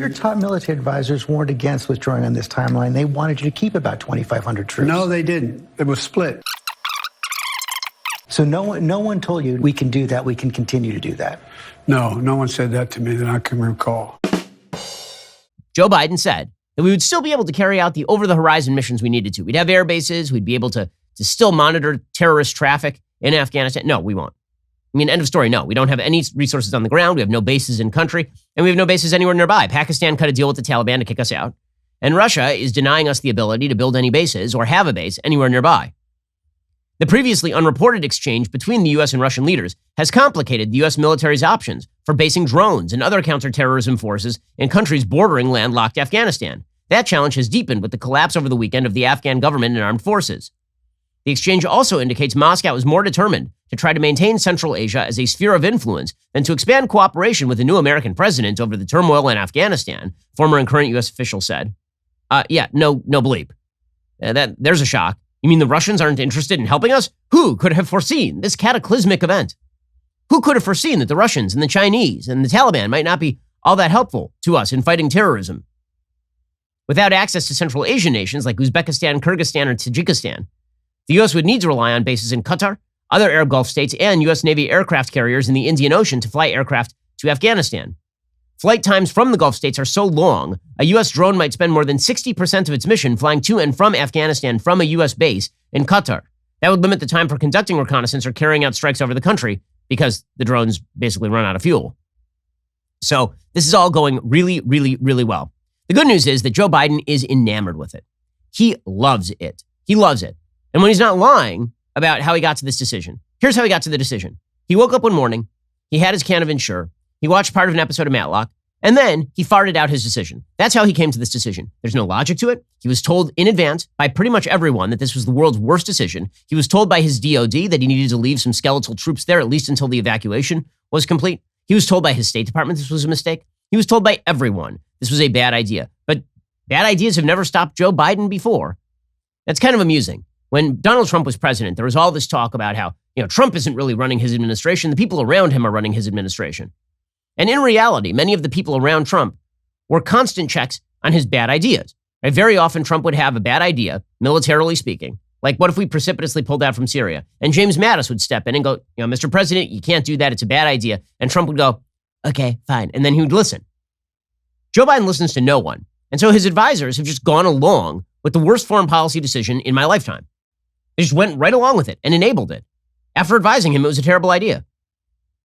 Your top military advisors warned against withdrawing on this timeline. They wanted you to keep about 2,500 troops. No, they didn't. It was split. So no one told you we can do that, we can continue to do that? No one said that to me that I can recall. Joe Biden said that we would still be able to carry out the over-the-horizon missions we needed to. We'd have air bases. We'd be able to still monitor terrorist traffic in Afghanistan. No, we won't. I mean, end of story, no. We don't have any resources on the ground. We have no bases in country, and we have no bases anywhere nearby. Pakistan cut a deal with the Taliban to kick us out, and Russia is denying us the ability to build any bases or have a base anywhere nearby. The previously unreported exchange between the U.S. and Russian leaders has complicated the U.S. military's options for basing drones and other counterterrorism forces in countries bordering landlocked Afghanistan. That challenge has deepened with the collapse over the weekend of the Afghan government and armed forces. The exchange also indicates Moscow is more determined to try to maintain Central Asia as a sphere of influence than to expand cooperation with the new American president over the turmoil in Afghanistan, former and current U.S. official said. No bleep. There's a shock. You mean the Russians aren't interested in helping us? Who could have foreseen this cataclysmic event? Who could have foreseen that the Russians and the Chinese and the Taliban might not be all that helpful to us in fighting terrorism? Without access to Central Asian nations like Uzbekistan, Kyrgyzstan, or Tajikistan, the U.S. would need to rely on bases in Qatar, other Arab Gulf states, and U.S. Navy aircraft carriers in the Indian Ocean to fly aircraft to Afghanistan. Flight times from the Gulf states are so long, a U.S. drone might spend more than 60% of its mission flying to and from Afghanistan from a U.S. base in Qatar. That would limit the time for conducting reconnaissance or carrying out strikes over the country because the drones basically run out of fuel. So this is all going really, really, really well. The good news is that Joe Biden is enamored with it. He loves it. He loves it. And when he's not lying about how he got to this decision, here's how he got to the decision. He woke up one morning, he had his can of Ensure, he watched part of an episode of Matlock, and then he farted out his decision. That's how he came to this decision. There's no logic to it. He was told in advance by pretty much everyone that this was the world's worst decision. He was told by his DOD that he needed to leave some skeletal troops there, at least until the evacuation was complete. He was told by his State Department this was a mistake. He was told by everyone this was a bad idea. But bad ideas have never stopped Joe Biden before. That's kind of amusing. When Donald Trump was president, there was all this talk about how, Trump isn't really running his administration. The people around him are running his administration. And in reality, many of the people around Trump were constant checks on his bad ideas. Right? Very often, Trump would have a bad idea, militarily speaking. Like, what if we precipitously pulled out from Syria? And James Mattis would step in and go, Mr. President, you can't do that. It's a bad idea. And Trump would go, okay, fine. And then he would listen. Joe Biden listens to no one. And so his advisors have just gone along with the worst foreign policy decision in my lifetime. They just went right along with it and enabled it. After advising him, it was a terrible idea.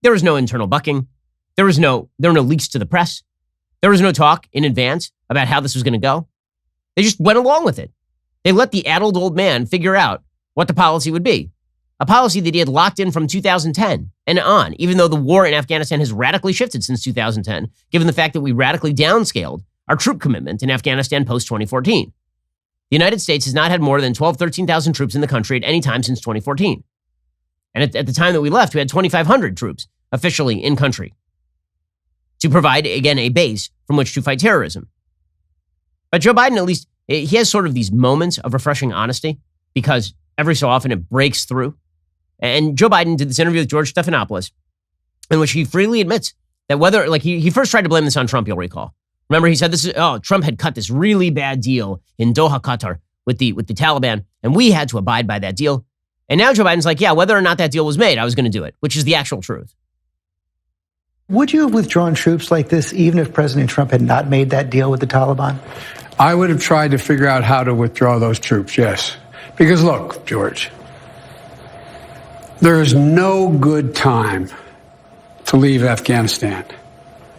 There was no internal bucking. There were no leaks to the press. There was no talk in advance about how this was going to go. They just went along with it. They let the addled old man figure out what the policy would be. A policy that he had locked in from 2010 and on, even though the war in Afghanistan has radically shifted since 2010, given the fact that we radically downscaled our troop commitment in Afghanistan post-2014. The United States has not had more than 13,000 troops in the country at any time since 2014. And at the time that we left, we had 2,500 troops officially in country to provide, again, a base from which to fight terrorism. But Joe Biden, at least, he has sort of these moments of refreshing honesty because every so often it breaks through. And Joe Biden did this interview with George Stephanopoulos in which he freely admits that whether, he first tried to blame this on Trump, you'll recall. Remember, he said Trump had cut this really bad deal in Doha, Qatar with the Taliban, and we had to abide by that deal. And now Joe Biden's like, yeah, whether or not that deal was made, I was going to do it, which is the actual truth. Would you have withdrawn troops like this even if President Trump had not made that deal with the Taliban? I would have tried to figure out how to withdraw those troops, yes. Because look, George, there is no good time to leave Afghanistan.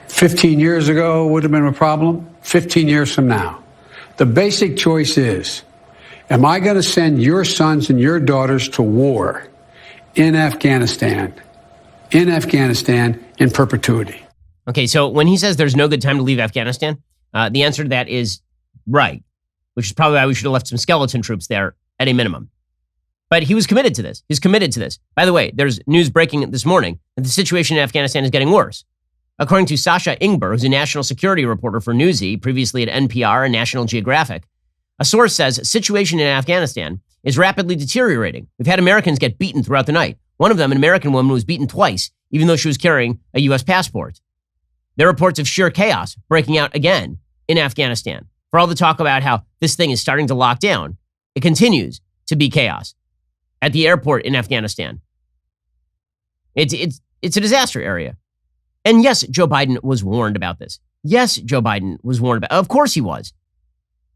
15 years ago would have been a problem. 15 years from now. The basic choice is, am I going to send your sons and your daughters to war in Afghanistan in perpetuity? Okay, so when he says there's no good time to leave Afghanistan, the answer to that is right, which is probably why we should have left some skeleton troops there at a minimum. But he was committed to this. He's committed to this. By the way, there's news breaking this morning that the situation in Afghanistan is getting worse. According to Sasha Ingber, who's a national security reporter for Newsy, previously at NPR and National Geographic, a source says situation in Afghanistan is rapidly deteriorating. We've had Americans get beaten throughout the night. One of them, an American woman, was beaten twice, even though she was carrying a U.S. passport. There are reports of sheer chaos breaking out again in Afghanistan. For all the talk about how this thing is starting to lock down, it continues to be chaos at the airport in Afghanistan. It's a disaster area. And yes, Joe Biden was warned about this. Yes, Joe Biden was warned about it. Of course he was.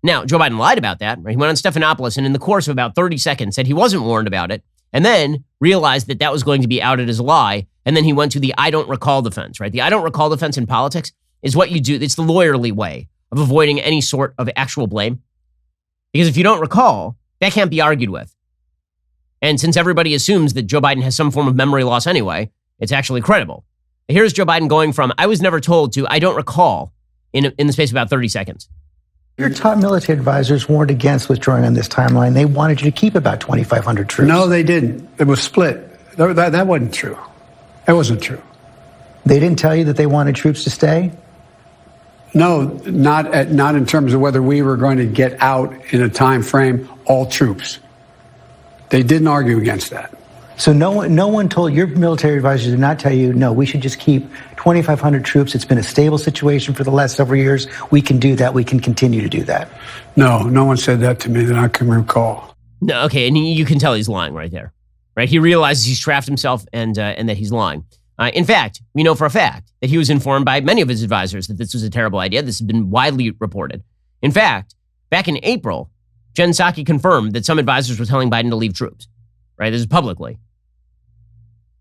Now, Joe Biden lied about that. Right? He went on Stephanopoulos and in the course of about 30 seconds said he wasn't warned about it and then realized that that was going to be outed as a lie. And then he went to the I don't recall defense, right? The I don't recall defense in politics is what you do. It's the lawyerly way of avoiding any sort of actual blame. Because if you don't recall, that can't be argued with. And since everybody assumes that Joe Biden has some form of memory loss anyway, it's actually credible. Here's Joe Biden going from, I was never told to, I don't recall in the space of about 30 seconds. Your top military advisors warned against withdrawing on this timeline. They wanted you to keep about 2,500 troops. No, they didn't. It was split. That wasn't true. That wasn't true. They didn't tell you that they wanted troops to stay? No, not in terms of whether we were going to get out in a time frame, all troops. They didn't argue against that. So no one told your military advisors did not tell you, no, we should just keep 2,500 troops. It's been a stable situation for the last several years. We can do that. We can continue to do that. No one said that to me that I can recall. No, okay, and you can tell he's lying right there, right? He realizes he's trapped himself and that he's lying. In fact, we know for a fact that he was informed by many of his advisors that this was a terrible idea. This has been widely reported. In fact, back in April, Jen Psaki confirmed that some advisors were telling Biden to leave troops, right? This is publicly.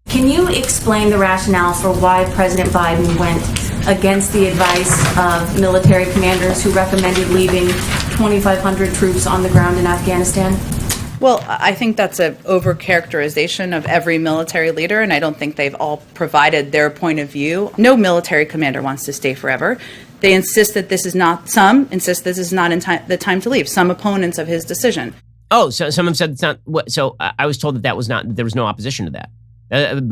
Can you explain the rationale for why President Biden went against the advice of military commanders who recommended leaving 2,500 troops on the ground in Afghanistan? Well, I think that's an overcharacterization of every military leader, and I don't think they've all provided their point of view. No military commander wants to stay forever. They insist that this is not, some insist this is not the time to leave, some opponents of his decision. Oh, so someone said it's not, so I was told that was not, there was no opposition to that.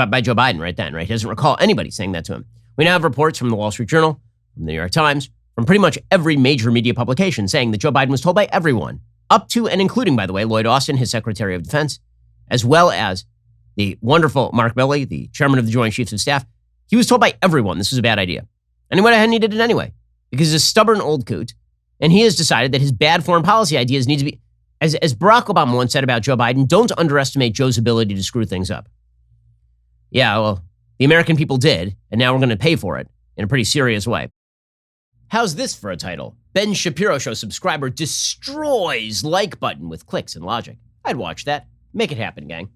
By Joe Biden right then, right? He doesn't recall anybody saying that to him. We now have reports from the Wall Street Journal, from the New York Times, from pretty much every major media publication saying that Joe Biden was told by everyone, up to and including, by the way, Lloyd Austin, his Secretary of Defense, as well as the wonderful Mark Milley, the chairman of the Joint Chiefs of Staff. He was told by everyone this was a bad idea. And he went ahead and he did it anyway, because he's a stubborn old coot, and he has decided that his bad foreign policy ideas need to be, as Barack Obama once said about Joe Biden, don't underestimate Joe's ability to screw things up. Yeah, well, the American people did, and now we're going to pay for it in a pretty serious way. How's this for a title? Ben Shapiro Show subscriber destroys like button with clicks and logic. I'd watch that. Make it happen, gang.